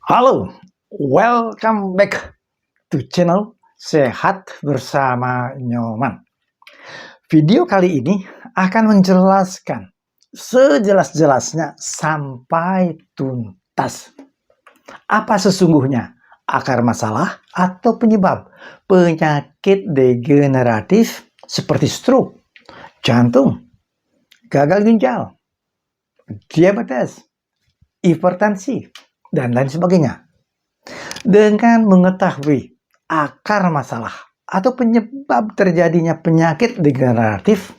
Halo, welcome back to channel Sehat Bersama Nyoman. Video kali ini akan menjelaskan sejelas-jelasnya sampai tuntas apa sesungguhnya akar masalah atau penyebab penyakit degeneratif seperti stroke, jantung, gagal ginjal, diabetes, hipertensi, dan lain sebagainya. Dengan mengetahui akar masalah atau penyebab terjadinya penyakit degeneratif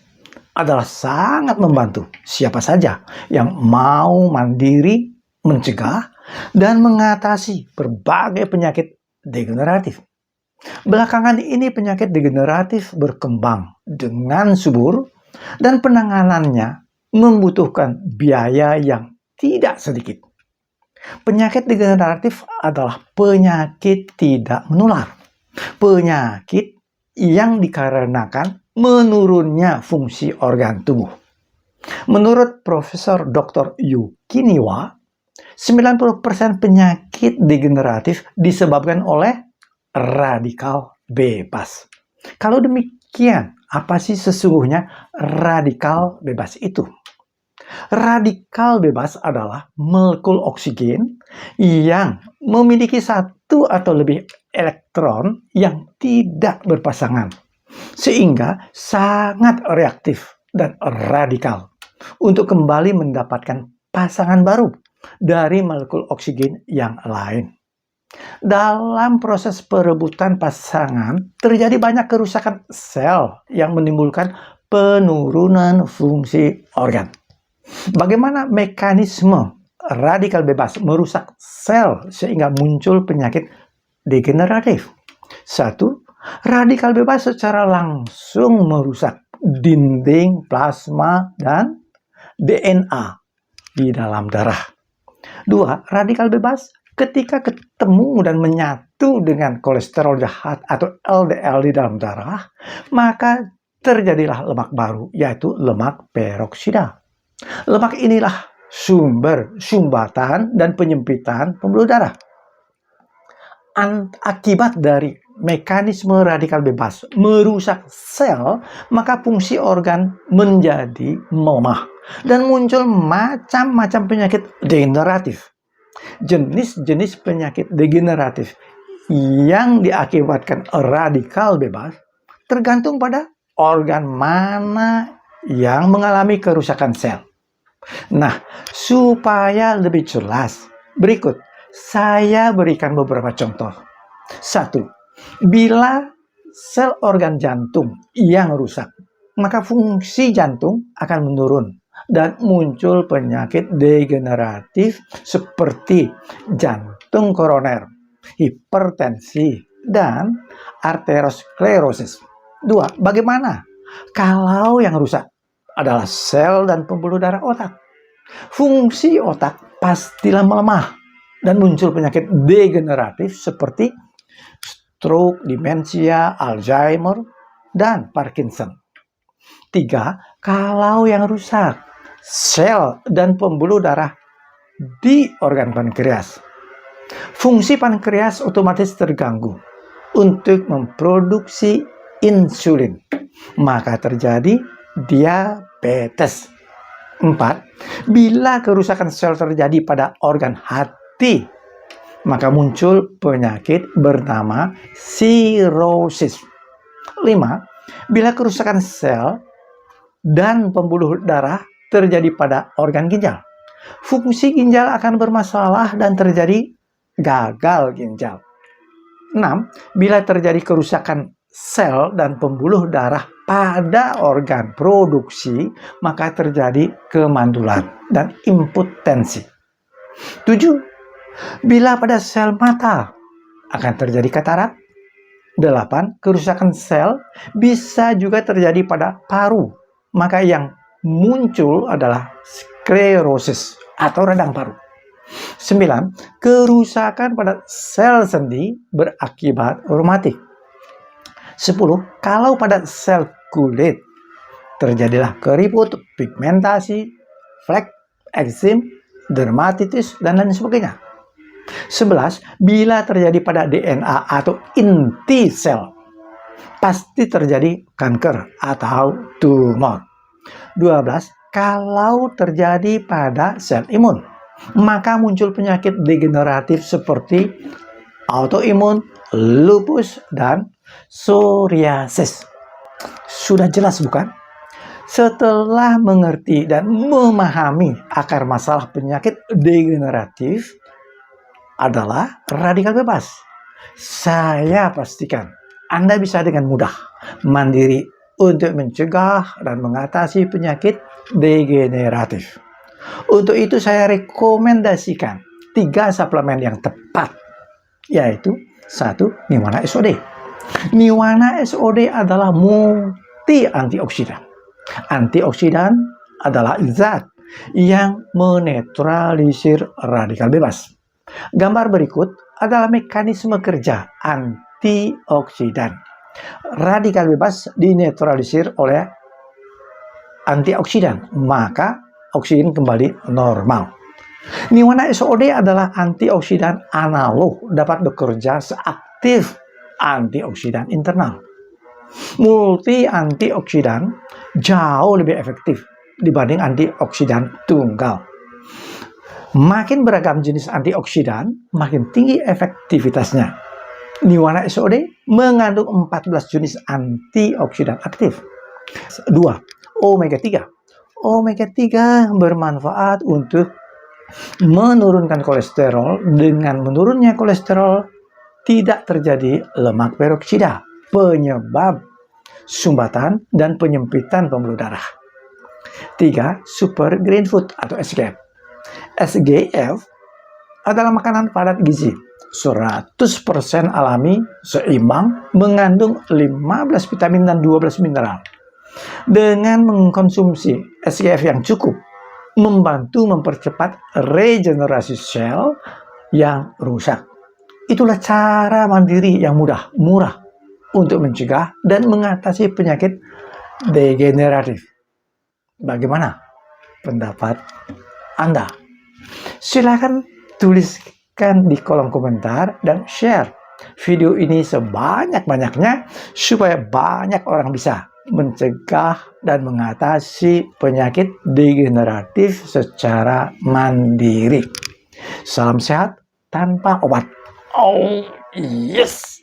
adalah sangat membantu siapa saja yang mau mandiri mencegah dan mengatasi berbagai penyakit degeneratif. Belakangan ini penyakit degeneratif berkembang dengan subur dan penanganannya membutuhkan biaya yang tidak sedikit. Penyakit degeneratif adalah penyakit tidak menular. Penyakit yang dikarenakan menurunnya fungsi organ tubuh. Menurut Profesor Dr. Yuki Niwa, 90% penyakit degeneratif disebabkan oleh radikal bebas. Kalau demikian, apa sih sesungguhnya radikal bebas itu? Radikal bebas adalah molekul oksigen yang memiliki satu atau lebih elektron yang tidak berpasangan, sehingga sangat reaktif dan radikal untuk kembali mendapatkan pasangan baru dari molekul oksigen yang lain. Dalam proses perebutan pasangan, terjadi banyak kerusakan sel yang menimbulkan penurunan fungsi organ. Bagaimana mekanisme radikal bebas merusak sel sehingga muncul penyakit degeneratif? 1. Radikal bebas secara langsung merusak dinding plasma dan DNA di dalam darah. 2. Radikal bebas ketika ketemu dan menyatu dengan kolesterol jahat atau LDL di dalam darah, maka terjadilah lemak baru, yaitu lemak peroksida. Lemak inilah sumber sumbatan dan penyempitan pembuluh darah. Akibat dari mekanisme radikal bebas merusak sel, maka fungsi organ menjadi melemah dan muncul macam-macam penyakit degeneratif. Jenis-jenis penyakit degeneratif yang diakibatkan radikal bebas tergantung pada organ mana yang mengalami kerusakan sel. Nah, supaya lebih jelas, berikut saya berikan beberapa contoh. 1. Bila sel organ jantung yang rusak, maka fungsi jantung akan menurun dan muncul penyakit degeneratif seperti jantung koroner, hipertensi, dan arteriosklerosis. 2. Bagaimana kalau yang rusak adalah sel dan pembuluh darah otak? Fungsi otak pastilah melemah dan muncul penyakit degeneratif seperti stroke, demensia, Alzheimer, dan Parkinson. 3. Kalau yang rusak sel dan pembuluh darah di organ pankreas, fungsi pankreas otomatis terganggu untuk memproduksi insulin, maka terjadi diabetes. 4. Bila kerusakan sel terjadi pada organ hati, maka muncul penyakit bernama sirosis. 5. Bila kerusakan sel dan pembuluh darah terjadi pada organ ginjal, fungsi ginjal akan bermasalah dan terjadi gagal ginjal. 6. Bila terjadi kerusakan sel dan pembuluh darah pada organ produksi, maka terjadi kemandulan dan impotensi. 7. Bila pada sel mata akan terjadi katarak. 8. Kerusakan sel bisa juga terjadi pada paru, maka yang muncul adalah sklerosis atau radang paru. 9. Kerusakan pada sel sendi berakibat reumatik. 10. Kalau pada sel kulit terjadilah keriput, pigmentasi, flek, eksim, dermatitis, dan lain sebagainya. 11. Bila terjadi pada DNA atau inti sel, pasti terjadi kanker atau tumor. 12. Kalau terjadi pada sel imun, maka muncul penyakit degeneratif seperti autoimun, lupus, dan psoriasis. Sudah jelas bukan? Setelah mengerti dan memahami akar masalah penyakit degeneratif adalah radikal bebas, saya pastikan Anda bisa dengan mudah mandiri untuk mencegah dan mengatasi penyakit degeneratif. Untuk itu saya rekomendasikan 3 suplemen yang tepat, yaitu 1. Niwana SOD. Niwana SOD adalah multi antioksidan. Antioksidan adalah zat yang menetralisir radikal bebas. Gambar berikut adalah mekanisme kerja antioksidan. Radikal bebas dinetralisir oleh antioksidan, maka oksigen kembali normal. Niwana SOD adalah antioksidan analog, dapat bekerja seaktif antioksidan internal. Multi antioksidan jauh lebih efektif dibanding antioksidan tunggal. Makin beragam jenis antioksidan, makin tinggi efektivitasnya. Niwana SOD mengandung 14 jenis antioksidan aktif. 2. Omega 3. Omega 3 bermanfaat untuk menurunkan kolesterol. Dengan menurunnya kolesterol, tidak terjadi lemak peroksida, penyebab sumbatan dan penyempitan pembuluh darah. 3. Super Green Food atau SGF. SGF adalah makanan padat gizi, 100% alami, seimbang, mengandung 15 vitamin dan 12 mineral. Dengan mengkonsumsi SGF yang cukup, membantu mempercepat regenerasi sel yang rusak. Itulah cara mandiri yang mudah, murah untuk mencegah dan mengatasi penyakit degeneratif. Bagaimana pendapat Anda? Silakan tuliskan di kolom komentar dan share video ini sebanyak-banyaknya supaya banyak orang bisa mencegah dan mengatasi penyakit degeneratif secara mandiri. Salam sehat tanpa obat. Oh, yes!